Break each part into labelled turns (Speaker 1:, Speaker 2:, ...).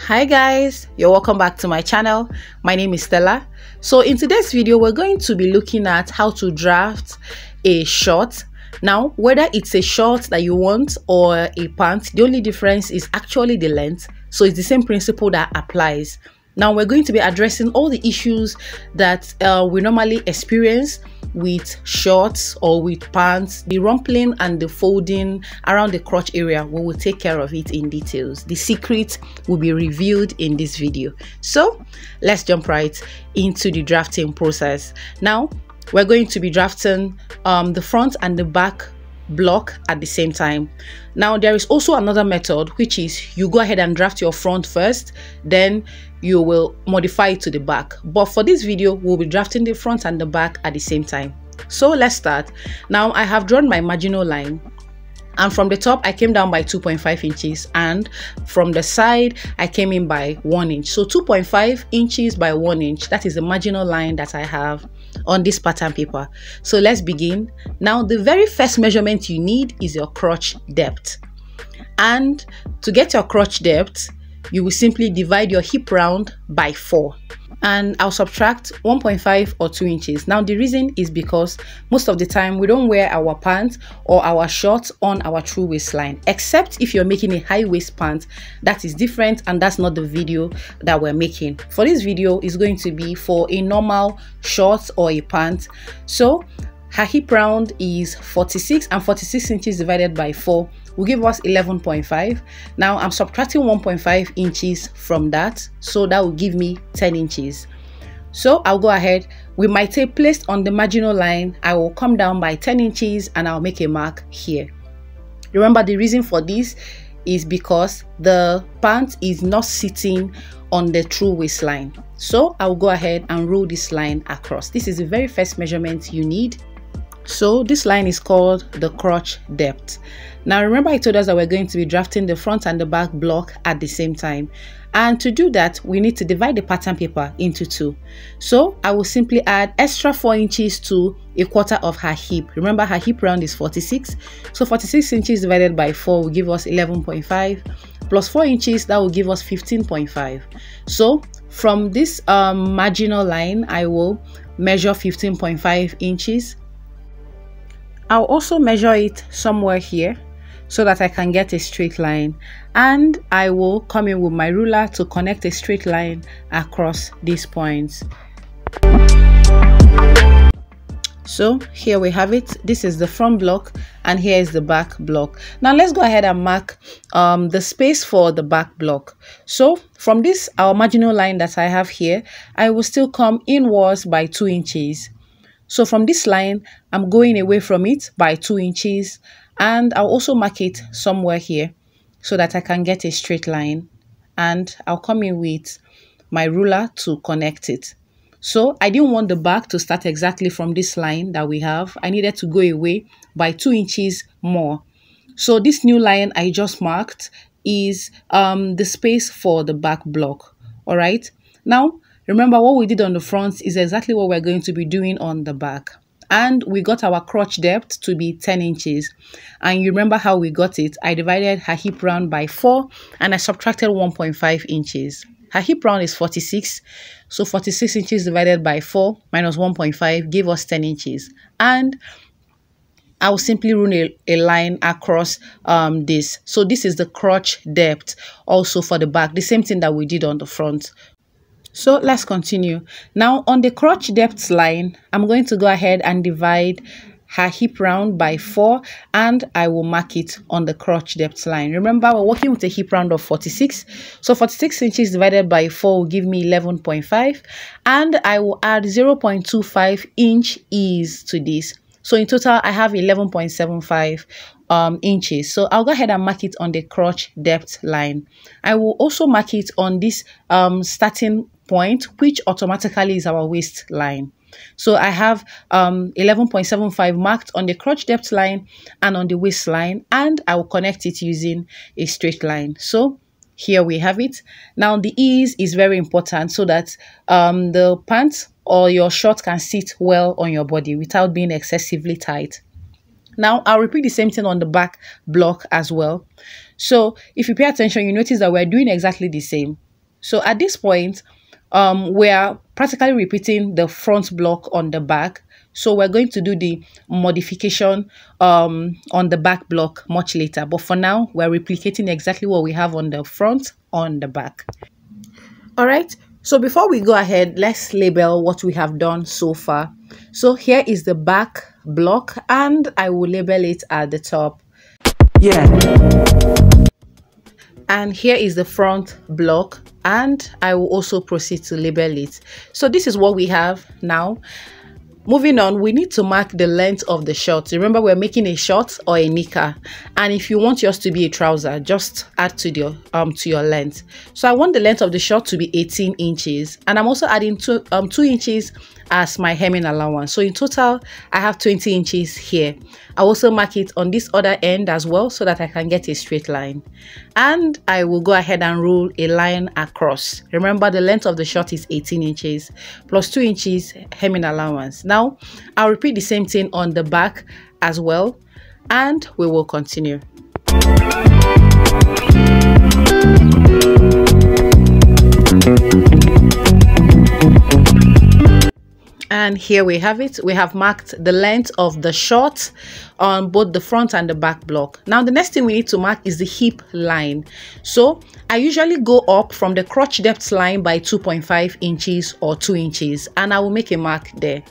Speaker 1: Hi guys, you're welcome back to my channel. My name is Stella. So in today's video we're going to be looking at how to draft a short. Now whether it's a short that you want or a pant, the only difference is actually the length. So it's the same principle that applies. Now we're going to be addressing all the issues that we normally experience with shorts or with pants, the rumpling and the folding around the crotch area. We will take care of it in details. The secret will be revealed in this video. So let's jump right into the drafting process. Now we're going to be drafting the front and the back block at the same time. Now there is also another method, which is you go ahead and draft your front first, then you will modify it to the back. But for this video we'll be drafting the front and the back at the same time. So let's start. Now I have drawn my marginal line, and from the top I came down by 2.5 inches, and from the side I came in by 1 inch. So 2.5 inches by 1 inch, that is the marginal line that I have on this pattern paper. So let's begin. Now the very first measurement you need is your crotch depth, and to get your crotch depth you will simply divide your hip round by 4, and I'll subtract 1.5 or 2 inches. Now the reason is because most of the time we don't wear our pants or our shorts on our true waistline, except if you're making a high waist pant. That is different, and that's not the video that we're making. For this video is going to be for a normal short or a pant. So her hip round is 46, and 46 inches divided by 4 will give us 11.5. Now I'm subtracting 1.5 inches from that, so that will give me 10 inches. So I'll go ahead with my tape placed on the marginal line. I will come down by 10 inches and I'll make a mark here. Remember, the reason for this is because the pant is not sitting on the true waistline. So I'll go ahead and roll this line across. This is the very first measurement you need. So this line is called the crotch depth. Now remember, I told us that we're going to be drafting the front and the back block at the same time, and to do that we need to divide the pattern paper into 2. So I will simply add extra 4 inches to a quarter of her hip. Remember, her hip round is 46, so 46 inches divided by 4 will give us 11.5, plus 4 inches, that will give us 15.5. So from this marginal line I will measure 15.5 inches. I'll also measure it somewhere here so that I can get a straight line, and I will come in with my ruler to connect a straight line across these points. So here we have it. This is the front block and here is the back block. Now let's go ahead and mark the space for the back block. So from this our marginal line that I have here, I will still come inwards by 2 inches. So from this line, I'm going away from it by 2 inches, and I'll also mark it somewhere here so that I can get a straight line, and I'll come in with my ruler to connect it. So I didn't want the back to start exactly from this line that we have. I needed to go away by 2 inches more. So this new line I just marked is the space for the back block. All right. Now remember, what we did on the front is exactly what we're going to be doing on the back. And we got our crotch depth to be 10 inches. And you remember how we got it. I divided her hip round by 4 and I subtracted 1.5 inches. Her hip round is 46. So 46 inches divided by 4 minus 1.5 gave us 10 inches. And I will simply run a line across this. So this is the crotch depth also for the back. The same thing that we did on the front. So let's continue. Now on the crotch depth line, I'm going to go ahead and divide her hip round by 4, and I will mark it on the crotch depth line. Remember, we're working with a hip round of 46. So 46 inches divided by 4 will give me 11.5, and I will add 0.25 inch ease to this. So in total, I have 11.75 inches. So I'll go ahead and mark it on the crotch depth line. I will also mark it on this starting point, which automatically is our waistline. So I have 11.75 marked on the crotch depth line and on the waistline, and I will connect it using a straight line. So here we have it. Now the ease is very important so that the pants or your short can sit well on your body without being excessively tight. Now I'll repeat the same thing on the back block as well. So if you pay attention, you notice that we're doing exactly the same. So at this point, we are practically repeating the front block on the back. So we're going to do the modification on the back block much later. But for now, we're replicating exactly what we have on the front on the back. All right. So before we go ahead, let's label what we have done so far. So here is the back block, and I will label it at the top. Yeah. And here is the front block, and I will also proceed to label it. So this is what we have now. Moving on, we need to mark the length of the short. Remember, we're making a short or a knicker, and if you want yours to be a trouser, just add to your length. So I want the length of the short to be 18 inches, and I'm also adding 2 inches as my hemming allowance. So in total, I have 20 inches here. I also mark it on this other end as well so that I can get a straight line. And I will go ahead and rule a line across. Remember, the length of the short is 18 inches plus 2 inches hemming allowance. Now, I'll repeat the same thing on the back as well, and we will continue. And here we have it. We have marked the length of the short on both the front and the back block. Now the next thing we need to mark is the hip line. So I usually go up from the crotch depth line by 2.5 inches or 2 inches, and I will make a mark there.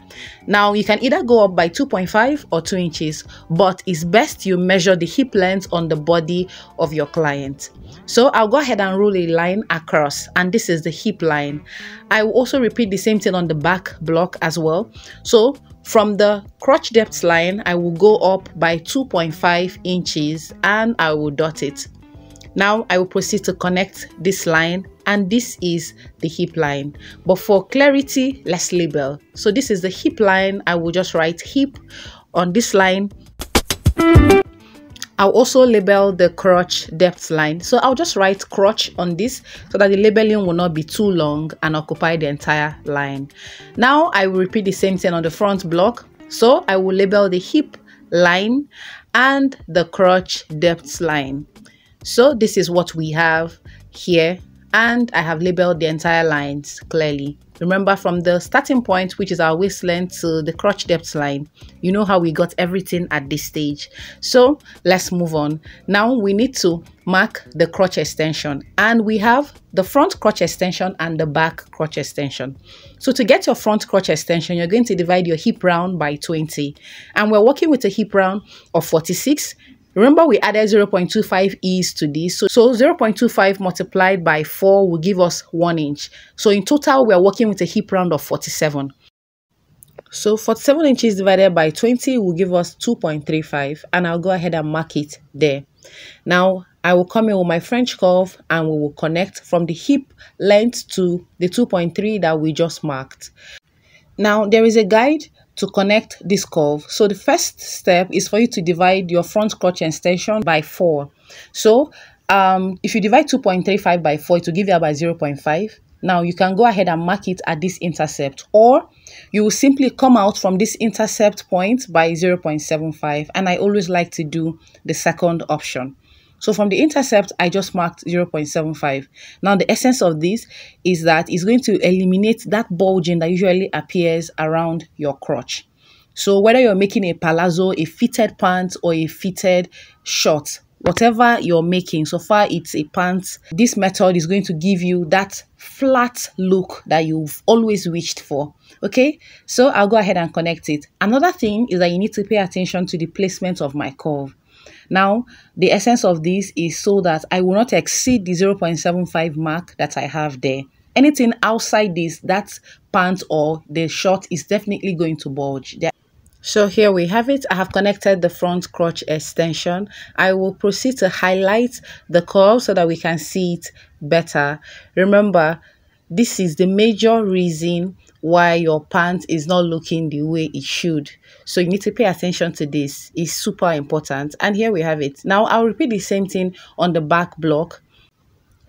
Speaker 1: Now you can either go up by 2.5 or 2 inches, but it's best you measure the hip length on the body of your client. So I'll go ahead and rule a line across, and this is the hip line. I will also repeat the same thing on the back block as well. So from the crotch depth line, I will go up by 2.5 inches and I will dot it. Now I will proceed to connect this line, and this is the hip line. But for clarity, let's label. So this is the hip line. I will just write hip on this line. I'll also label the crotch depth line. So I'll just write crotch on this so that the labeling will not be too long and occupy the entire line. Now I will repeat the same thing on the front block. So I will label the hip line and the crotch depth line. So this is what we have here, and I have labeled the entire lines clearly. Remember, from the starting point, which is our waist length, to the crotch depth line, you know how we got everything at this stage. So let's move on. Now we need to mark the crotch extension, and we have the front crotch extension and the back crotch extension. So to get your front crotch extension, you're going to divide your hip round by 20, and we're working with a hip round of 46. Remember, we added 0.25 e's to this. So 0.25 multiplied by 4 will give us 1 inch. So in total, we are working with a hip round of 47. So 47 inches divided by 20 will give us 2.35. And I'll go ahead and mark it there. Now, I will come in with my French curve, and we will connect from the hip length to the 2.3 that we just marked. Now, there is a guide to connect this curve. So the first step is for you to divide your front crotch extension by 4. So if you divide 2.35 by 4, it will give you about 0.5. Now you can go ahead and mark it at this intercept, or you will simply come out from this intercept point by 0.75, and I always like to do the second option. So from the intercept, I just marked 0.75. Now the essence of this is that it's going to eliminate that bulging that usually appears around your crotch. So whether you're making a palazzo, a fitted pant, or a fitted short, whatever you're making, so far it's a pant, this method is going to give you that flat look that you've always wished for. Okay, so I'll go ahead and connect it. Another thing is that you need to pay attention to the placement of my curve. Now, the essence of this is so that I will not exceed the 0.75 mark that I have there. Anything outside this, that pant or the short, is definitely going to bulge. So here we have it. I have connected the front crotch extension. I will proceed to highlight the curve so that we can see it better. Remember, this is the major reason why your pant is not looking the way it should. So you need to pay attention to this. It's super important. And here we have it. Now I'll repeat the same thing on the back block.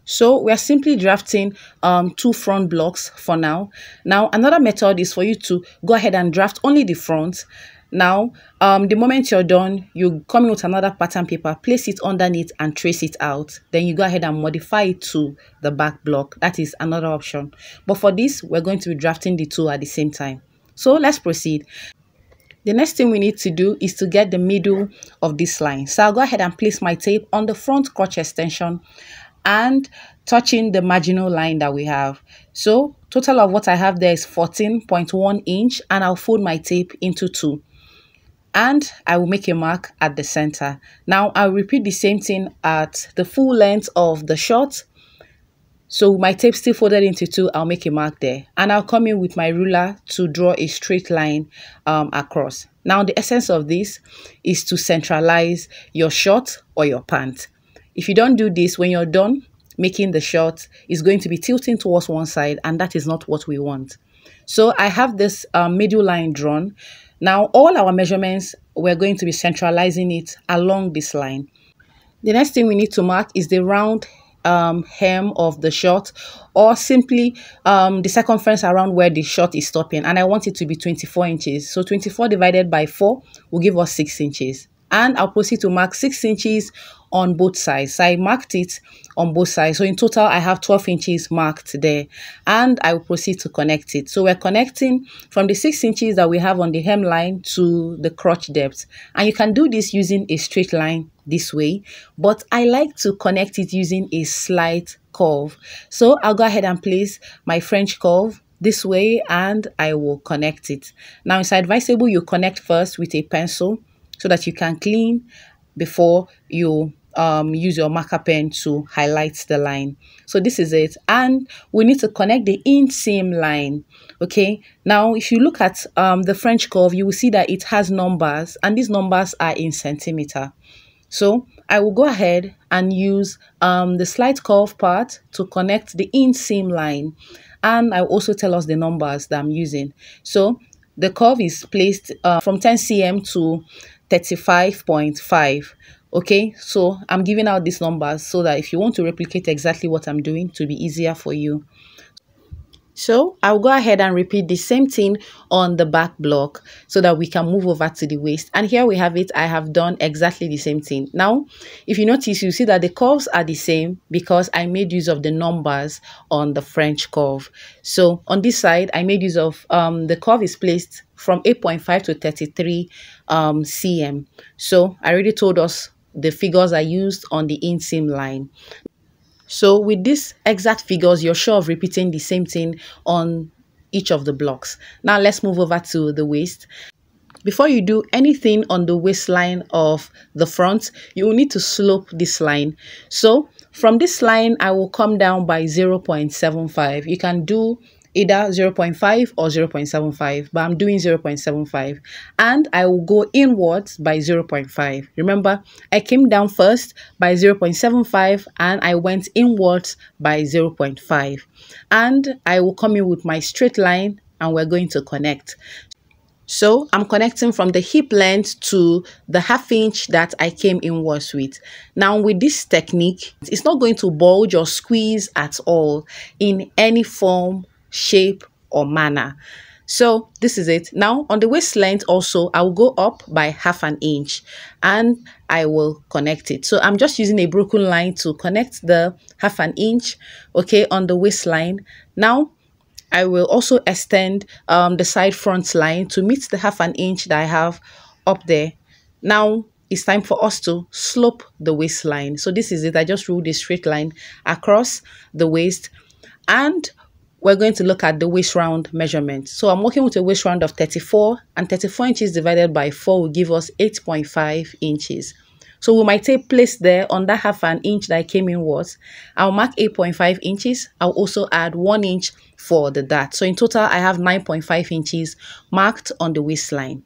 Speaker 1: So we are simply drafting 2 front blocks for now. Now another method is for you to go ahead and draft only the front. Now, the moment you're done, you come in with another pattern paper, place it underneath and trace it out. Then you go ahead and modify it to the back block. That is another option. But for this, we're going to be drafting the two at the same time. So let's proceed. The next thing we need to do is to get the middle of this line. So I'll go ahead and place my tape on the front crotch extension and touching the marginal line that we have. So total of what I have there is 14.1 inch, and I'll fold my tape into two. And I will make a mark at the center. Now I'll repeat the same thing at the full length of the short. So my tape still folded into two, I'll make a mark there. And I'll come in with my ruler to draw a straight line across. Now the essence of this is to centralize your short or your pant. If you don't do this, when you're done making the short, it's going to be tilting towards one side, and that is not what we want. So I have this middle line drawn. Now all our measurements, we're going to be centralizing it along this line. The next thing we need to mark is the round hem of the short, or simply the circumference around where the short is stopping, and I want it to be 24 inches. So 24 divided by 4 will give us 6 inches. And I'll proceed to mark 6 inches on both sides. So I marked it on both sides. So in total, I have 12 inches marked there. And I will proceed to connect it. So we're connecting from the 6 inches that we have on the hemline to the crotch depth. And you can do this using a straight line this way, but I like to connect it using a slight curve. So I'll go ahead and place my French curve this way, and I will connect it. Now it's advisable you connect first with a pencil so that you can clean before you use your marker pen to highlight the line. So this is it, and we need to connect the inseam line. Okay, now if you look at the French curve, you will see that it has numbers, and these numbers are in centimeter. So I will go ahead and use the slight curve part to connect the inseam line, and I will also tell us the numbers that I'm using. So the curve is placed from 10 cm to 35.5. Okay, so I'm giving out these numbers so that if you want to replicate exactly what I'm doing, to be easier for you. So I'll go ahead and repeat the same thing on the back block so that we can move over to the waist. And here we have it. I have done exactly the same thing. Now, if you notice, you see that the curves are the same because I made use of the numbers on the French curve. So on this side, I made use of the curve is placed from 8.5 to 33 cm. So I already told us the figures I used on the inseam line. So with these exact figures, you're sure of repeating the same thing on each of the blocks. Now let's move over to the waist. Before you do anything on the waistline of the front, you will need to slope this line. So from this line, I will come down by 0.75. You can do either 0.5 or 0.75, but I'm doing 0.75, and I will go inwards by 0.5. Remember, I came down first by 0.75 and I went inwards by 0.5, and I will come in with my straight line and we're going to connect. So I'm connecting from the hip length to the ½ inch that I came inwards with. Now with this technique, it's not going to bulge or squeeze at all in any form, shape or manner. So this is it. Now on the waist length also, I will go up by ½ inch and I will connect it. So I'm just using a broken line to connect the ½ inch, okay, on the waistline. Now I will also extend the side front line to meet the ½ inch that I have up there. Now it's time for us to slope the waistline. So this is it. I just ruled a straight line across the waist, and we're going to look at the waist round measurement. So I'm working with a waist round of 34, and 34 inches divided by 4 will give us 8.5 inches. So with my tape placed there on that ½ inch that I came inwards, I'll mark 8.5 inches. I'll also add 1 inch for the dart. So in total, I have 9.5 inches marked on the waistline.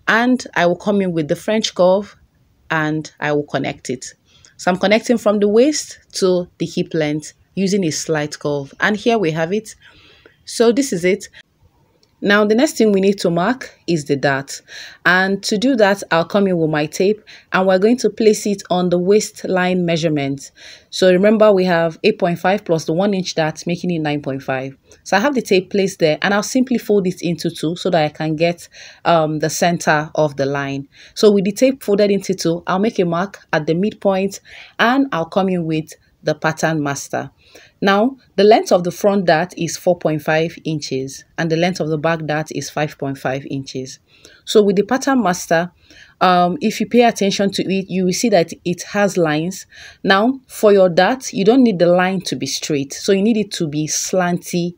Speaker 1: And I will come in with the French curve and I will connect it. So I'm connecting from the waist to the hip length using a slight curve. And here we have it. So this is it. Now, the next thing we need to mark is the dart. And to do that, I'll come in with my tape and we're going to place it on the waistline measurement. So remember, we have 8.5 plus the 1 inch dart, making it 9.5. So I have the tape placed there and I'll simply fold it into two so that I can get the center of the line. So with the tape folded into two, I'll make a mark at the midpoint and I'll come in with the pattern master. Now, the length of the front dart is 4.5 inches and the length of the back dart is 5.5 inches. So with the pattern master, if you pay attention to it, you will see that it has lines. Now, for your dart, you don't need the line to be straight. So you need it to be slanty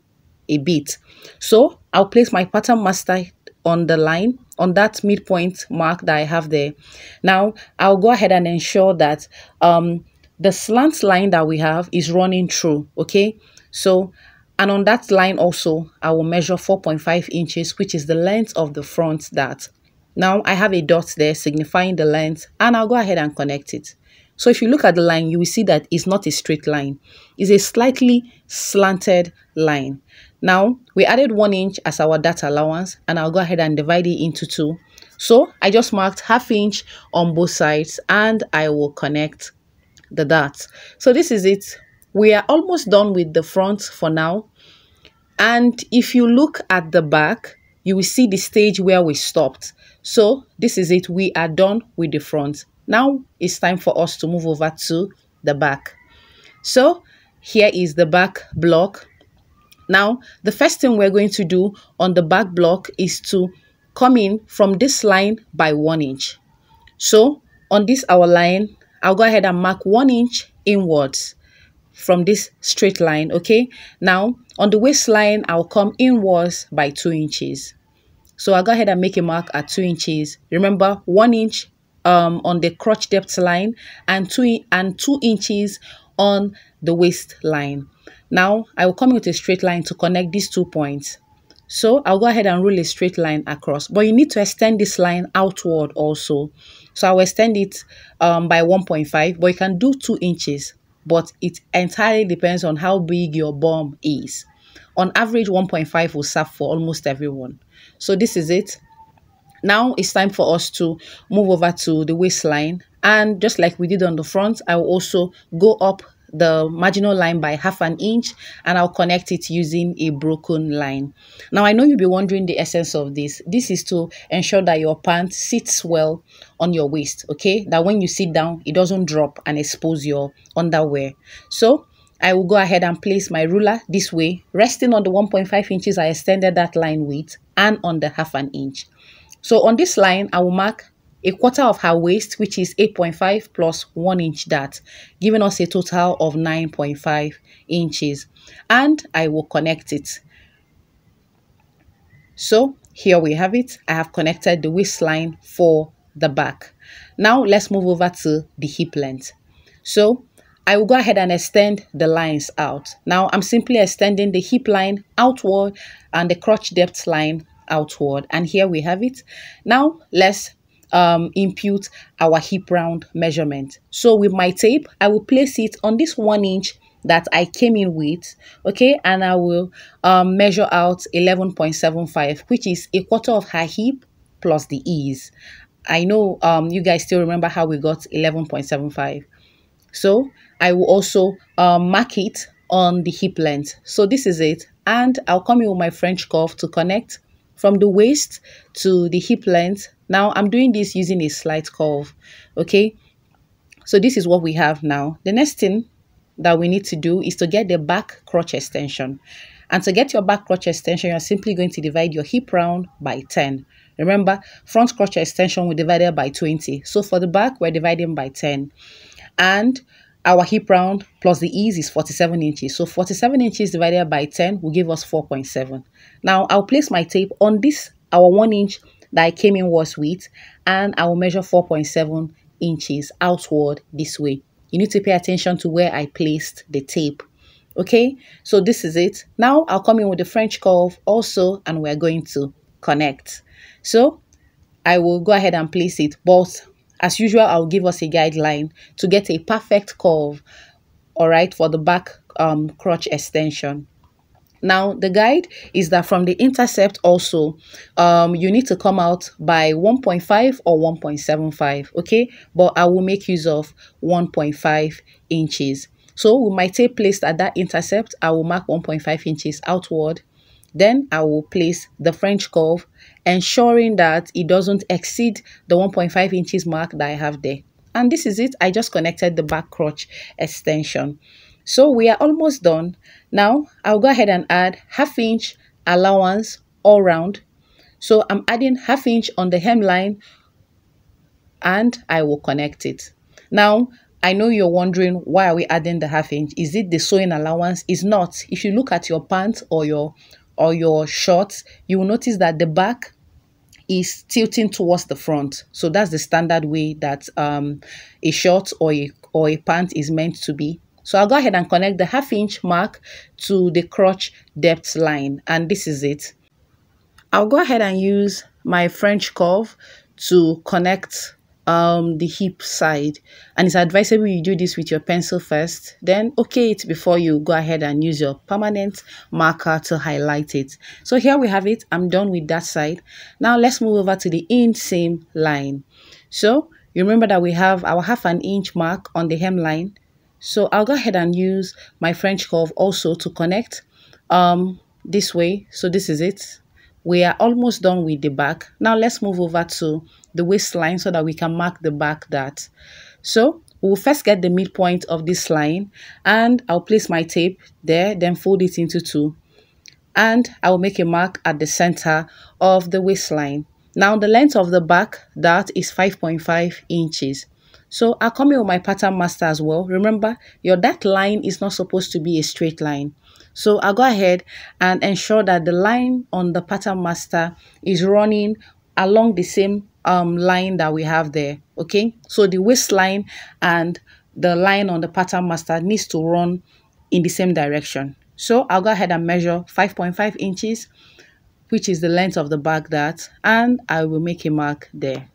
Speaker 1: a bit. So I'll place my pattern master on the line, on that midpoint mark that I have there. Now, I'll go ahead and ensure that the slant line that we have is running through, okay? So, and on that line also, I will measure 4.5 inches, which is the length of the front dart. Now, I have a dot there signifying the length, and I'll go ahead and connect it. So, if you look at the line, you will see that it's not a straight line. It's a slightly slanted line. Now, we added 1 inch as our dart allowance, and I'll go ahead and divide it into two. So, I just marked ½ inch on both sides, and I will connect the dart. So this is it. We are almost done with the front for now. And if you look at the back, you will see the stage where we stopped. So this is it. We are done with the front. Now it's time for us to move over to the back. So here is the back block. Now, the first thing we're going to do on the back block is to come in from this line by 1 inch. So on this our line, I'll go ahead and mark 1 inch inwards from this straight line, okay? Now, on the waistline, I'll come inwards by 2 inches. So I'll go ahead and make a mark at 2 inches. Remember, 1 inch on the crotch depth line and 2 inches on the waistline. Now, I will come with a straight line to connect these 2 points. So I'll go ahead and rule a straight line across, but you need to extend this line outward also. So I'll extend it by 1.5, but you can do 2 inches, but it entirely depends on how big your bum is. On average, 1.5 will serve for almost everyone. So this is it. Now it's time for us to move over to the waistline, and just like we did on the front, I will also go up the marginal line by ½ inch and I'll connect it using a broken line. Now I know you'll be wondering the essence of this. This is to ensure that your pant sits well on your waist, okay? That when you sit down, it doesn't drop and expose your underwear. So I will go ahead and place my ruler this way, resting on the 1.5 inches I extended that line with and on the ½ inch. So on this line, I will mark 1/4 of her waist, which is 8.5 plus 1 inch dart, giving us a total of 9.5 inches. And I will connect it. So here we have it. I have connected the waistline for the back. Now let's move over to the hip length. So I will go ahead and extend the lines out. Now I'm simply extending the hip line outward and the crotch depth line outward. And here we have it. Now let's impute our hip round measurement. So with my tape, I will place it on this 1 inch that I came in with, okay, and I will measure out 11.75, which is 1/4 of her hip plus the ease. I know you guys still remember how we got 11.75. So I will also mark it on the hip length. So this is it, and I'll come in with my French curve to connect from the waist to the hip length. Now I'm doing this using a slight curve, okay? So this is what we have now. The next thing that we need to do is to get the back crotch extension. And to get your back crotch extension, you're simply going to divide your hip round by 10. Remember, front crotch extension we divided by 20. So for the back, we're dividing by 10. And our hip round plus the ease is 47 inches. So 47 inches divided by 10 will give us 4.7. Now I'll place my tape on this, our 1 inch that I came in was with, and I will measure 4.7 inches outward this way. You need to pay attention to where I placed the tape. Okay, so this is it. Now I'll come in with the French curve also, and we're going to connect. So I will go ahead and place it, but as usual, I'll give us a guideline to get a perfect curve, all right, for the back crotch extension. Now the guide is that from the intercept also, you need to come out by 1.5 or 1.75, okay? But I will make use of 1.5 inches. So with my tape placed at that intercept, I will mark 1.5 inches outward. Then I will place the French curve, ensuring that it doesn't exceed the 1.5 inches mark that I have there. And this is it. I just connected the back crotch extension. So we are almost done. Now I'll go ahead and add ½ inch allowance all round. So I'm adding ½ inch on the hemline and I will connect it. Now I know you're wondering, why are we adding the ½ inch? Is it the sewing allowance? It's not. If you look at your pants or your shorts, you will notice that the back is tilting towards the front. So that's the standard way that a short or a pant is meant to be. So I'll go ahead and connect the ½ inch mark to the crotch depth line, and this is it. I'll go ahead and use my French curve to connect the hip side, and it's advisable you do this with your pencil first, then okay it before you go ahead and use your permanent marker to highlight it. So here we have it. I'm done with that side. Now let's move over to the inseam line. So you remember that we have our ½ inch mark on the hemline. So I'll go ahead and use my French curve also to connect this way. So this is it. We are almost done with the back. Now let's move over to the waistline so that we can mark the back dart. So we'll first get the midpoint of this line, and I'll place my tape there, then fold it into two, and I will make a mark at the center of the waistline. Now the length of the back dart is 5.5 inches. So I'll come in with my pattern master as well. Remember, your dart line is not supposed to be a straight line. So I'll go ahead and ensure that the line on the pattern master is running along the same line that we have there. Okay, so the waistline and the line on the pattern master needs to run in the same direction. So I'll go ahead and measure 5.5 inches, which is the length of the back dart, and I will make a mark there.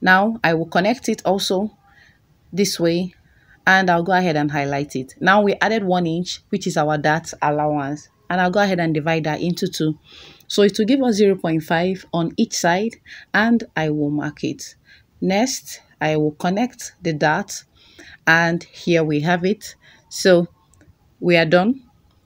Speaker 1: Now I will connect it also this way, and I'll go ahead and highlight it. Now we added 1 inch, which is our dart allowance, and I'll go ahead and divide that into 2. So it will give us 0.5 on each side, and I will mark it. Next, I will connect the dart, and here we have it. So we are done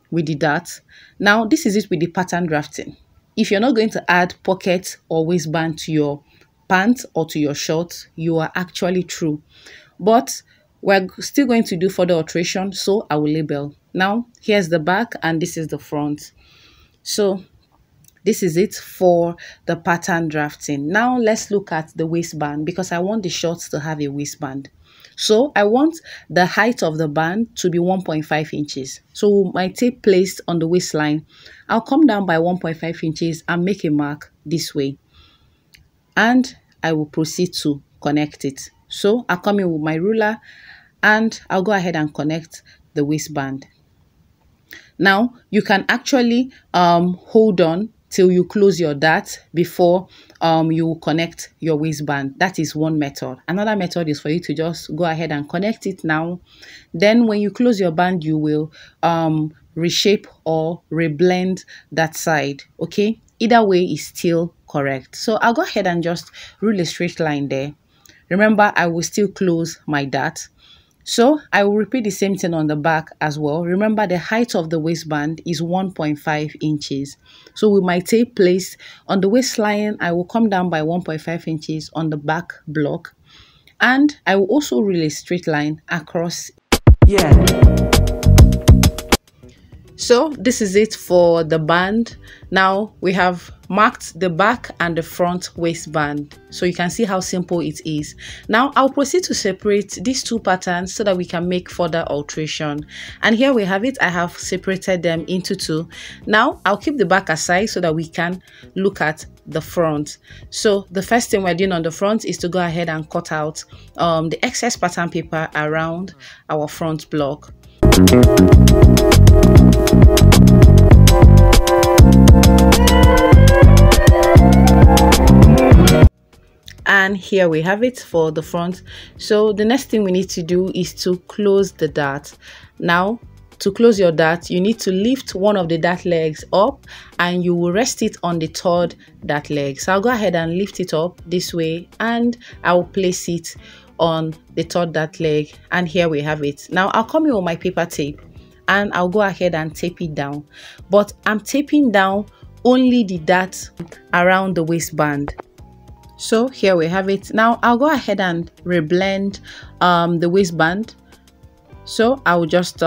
Speaker 1: with the dart. Now this is it with the pattern drafting. If you're not going to add pocket or waistband to your pants or to your shorts, you are actually true. But we're still going to do further alteration, so I will label. Now here's the back and this is the front. So this is it for the pattern drafting. Now let's look at the waistband, because I want the shorts to have a waistband. So I want the height of the band to be 1.5 inches. So my tape placed on the waistline, I'll come down by 1.5 inches and make a mark this way, and I will proceed to connect it. So I'll come in with my ruler and I'll go ahead and connect the waistband. Now you can actually hold on till you close your dart before you connect your waistband. That is one method. Another method is for you to just go ahead and connect it now. Then when you close your band, you will reshape or reblend that side. Okay, either way is still correct. So I'll go ahead and just rule a straight line there. Remember, I will still close my dart. So I will repeat the same thing on the back as well. Remember, the height of the waistband is 1.5 inches. So with my tape placed on the waistline, I will come down by 1.5 inches on the back block. And I will also rule a straight line across. Yeah. So this is it for the band. Now we have marked the back and the front waistband, so you can see how simple it is. Now I'll proceed to separate these two patterns so that we can make further alteration. And here we have it. I have separated them into two. Now I'll keep the back aside so that we can look at the front. So the first thing we're doing on the front is to go ahead and cut out the excess pattern paper around our front block. And here we have it for the front. So the next thing we need to do is to close the dart. Now to close your dart, you need to lift one of the dart legs up and you will rest it on the third dart leg. So I'll go ahead and lift it up this way and I'll place it on the third dart leg, and here we have it. Now I'll come in with my paper tape and I'll go ahead and tape it down, but I'm taping down only the dart around the waistband. So here we have it. Now I'll go ahead and reblend the waistband. So I will just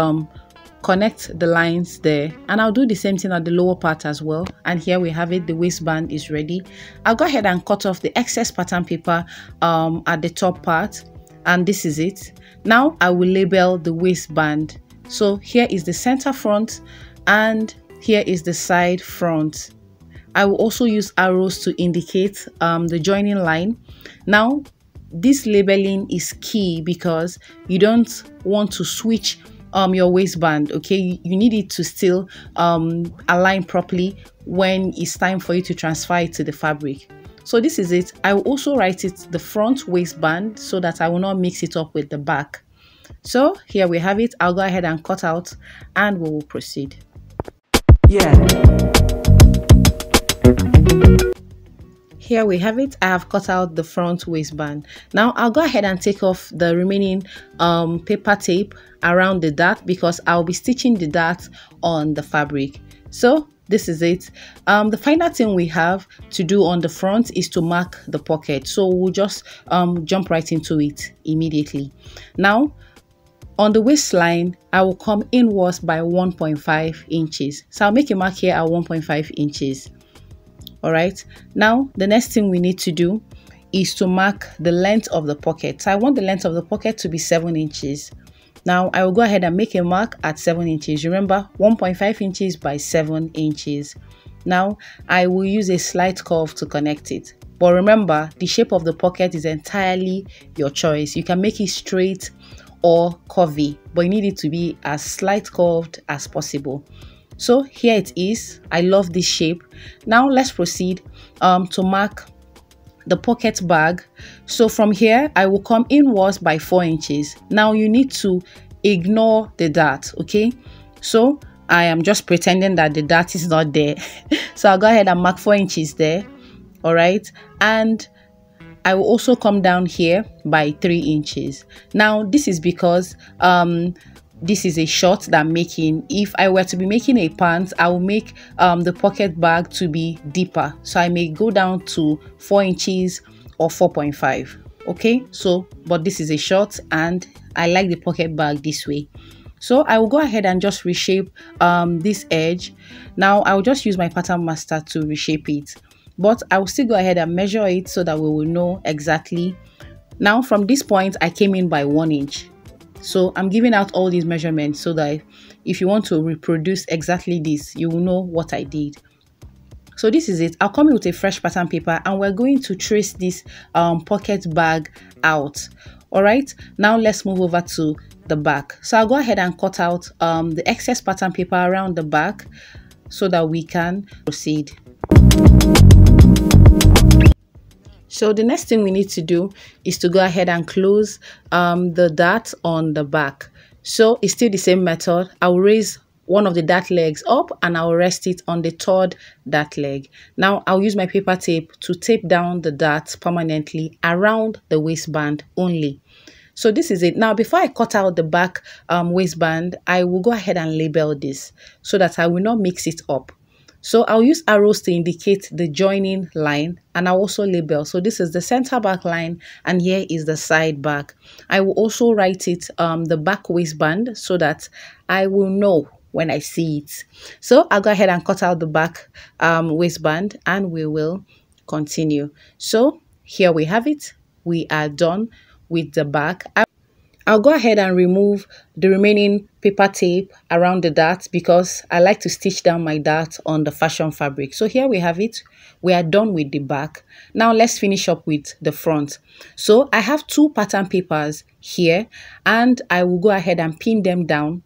Speaker 1: connect the lines there, and I'll do the same thing at the lower part as well. And here we have it, the waistband is ready. I'll go ahead and cut off the excess pattern paper at the top part, and this is it. Now I will label the waistband. So here is the center front and here is the side front. I will also use arrows to indicate the joining line. Now this labeling is key because you don't want to switch your waistband. Okay, you need it to still align properly when it's time for you to transfer it to the fabric. So this is it. I will also write it the front waistband so that I will not mix it up with the back. So here we have it. I'll go ahead and cut out and we will proceed. Here we have it. I have cut out the front waistband. Now I'll go ahead and take off the remaining paper tape around the dart because I'll be stitching the dart on the fabric. So this is it. The final thing we have to do on the front is to mark the pocket. So we'll just jump right into it immediately. Now on the waistline, I will come inwards by 1.5 inches. So I'll make a mark here at 1.5 inches. All right, now the next thing we need to do is to mark the length of the pocket. So I want the length of the pocket to be 7 inches. Now I will go ahead and make a mark at 7 inches. Remember, 1.5 inches by 7 inches. Now I will use a slight curve to connect it. But remember, the shape of the pocket is entirely your choice. You can make it straight or curvy, but you need it to be as slight curved as possible. So here it is. I love this shape. Now let's proceed to mark the pocket bag. So from here, I will come inwards by 4 inches. Now you need to ignore the dart, okay? So I am just pretending that the dart is not there. So I'll go ahead and mark 4 inches there, all right? And I will also come down here by 3 inches. Now this is because this is a short that I'm making. If I were to be making a pant, I will make the pocket bag to be deeper. So I may go down to 4 inches or 4.5. Okay, so but this is a short and I like the pocket bag this way. So I will go ahead and just reshape this edge. Now I will just use my pattern master to reshape it. But I will still go ahead and measure it so that we will know exactly. Now from this point, I came in by 1 inch. So I'm giving out all these measurements so that if you want to reproduce exactly this, you will know what I did. So this is it. I'll come in with a fresh pattern paper and we're going to trace this pocket bag out. All right, now let's move over to the back. So I'll go ahead and cut out the excess pattern paper around the back so that we can proceed. So the next thing we need to do is to go ahead and close the dart on the back. So it's still the same method. I'll raise one of the dart legs up and I'll rest it on the third dart leg. Now I'll use my paper tape to tape down the dart permanently around the waistband only. So this is it. Now before I cut out the back waistband, I will go ahead and label this so that I will not mix it up. So I'll use arrows to indicate the joining line and I'll also label. So this is the center back line and here is the side back. I will also write it the back waistband so that I will know when I see it. So I'll go ahead and cut out the back waistband and we will continue. So here we have it. We are done with the back. I'll go ahead and remove the remaining paper tape around the dart because I like to stitch down my dart on the fashion fabric. So here we have it. We are done with the back. Now let's finish up with the front. So I have 2 pattern papers here and I will go ahead and pin them down.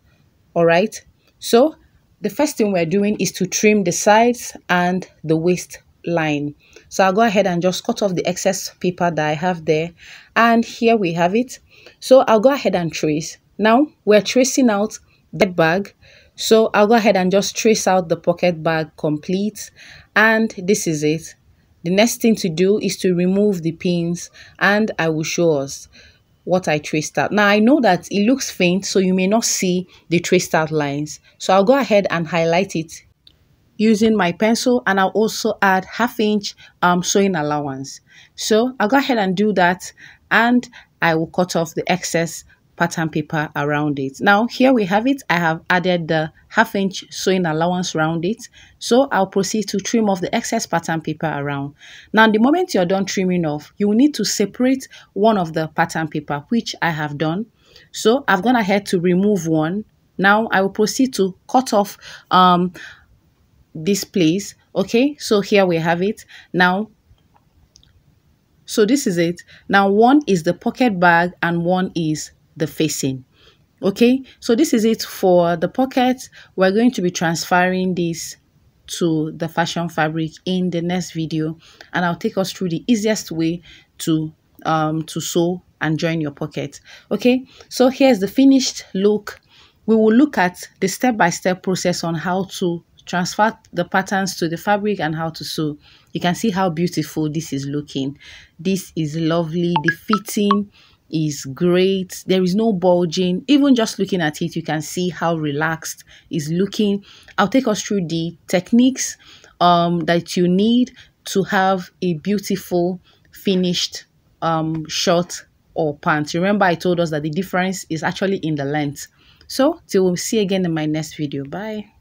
Speaker 1: All right. So the first thing we're doing is to trim the sides and the waist line. So I'll go ahead and just cut off the excess paper that I have there. And here we have it. So I'll go ahead and trace. Now we're tracing out bag. So I'll go ahead and just trace out the pocket bag complete, and this is it. The next thing to do is to remove the pins, and I will show us what I traced out. Now I know that it looks faint, so you may not see the traced out lines. So I'll go ahead and highlight it using my pencil, and I'll also add ½ inch sewing allowance. So I'll go ahead and do that, and I will cut off the excess pattern paper around it. Now here we have it. I have added the ½ inch sewing allowance around it. So I'll proceed to trim off the excess pattern paper around. Now the moment you're done trimming off, you will need to separate one of the pattern paper, which I have done. So I've gone ahead to remove one. Now I will proceed to cut off this place. Okay, so here we have it. Now, so this is it. Now one is the pocket bag and one is the facing. Okay, so this is it for the pocket. We're going to be transferring this to the fashion fabric in the next video, and I'll take us through the easiest way to sew and join your pocket. Okay, so here's the finished look. We will look at the step-by-step process on how to transfer the patterns to the fabric and how to sew. You can see how beautiful this is looking. This is lovely. The fitting is great. There is no bulging. Even just looking at it, you can see how relaxed it's looking. I'll take us through the techniques that you need to have a beautiful finished short or pants. Remember, I told us that the difference is actually in the length. So till we'll see again in my next video. Bye.